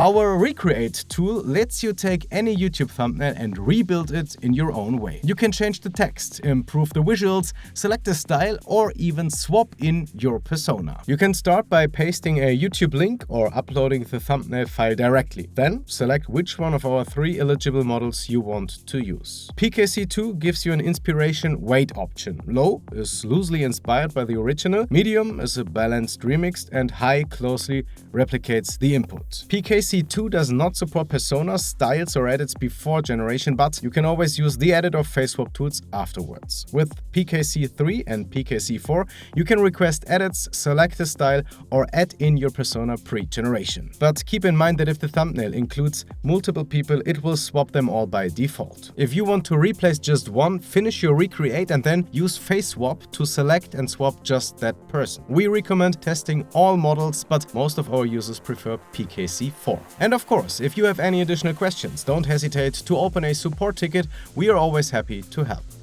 Our Recreate tool lets you take any YouTube thumbnail and rebuild it in your own way. You can change the text, improve the visuals, select a style, or even swap in your persona. You can start by pasting a YouTube link or uploading the thumbnail file directly. Then select which one of our 3 eligible models you want to use. PKC2 gives you an inspiration weight option. Low is loosely inspired by the original, medium is a balanced remix, and high closely replicates the input. PKC2 does not support personas, styles, or edits before generation, but you can always use the edit or face swap tools afterwards. With PKC3 and PKC4, you can request edits, select a style, or add in your persona pre-generation. But keep in mind that if the thumbnail includes multiple people, it will swap them all by default. If you want to replace just one, finish your Recreate and then use face swap to select and swap just that person. We recommend testing all models, but most of our users prefer PKC4. And of course, if you have any additional questions, don't hesitate to open a support ticket. We are always happy to help.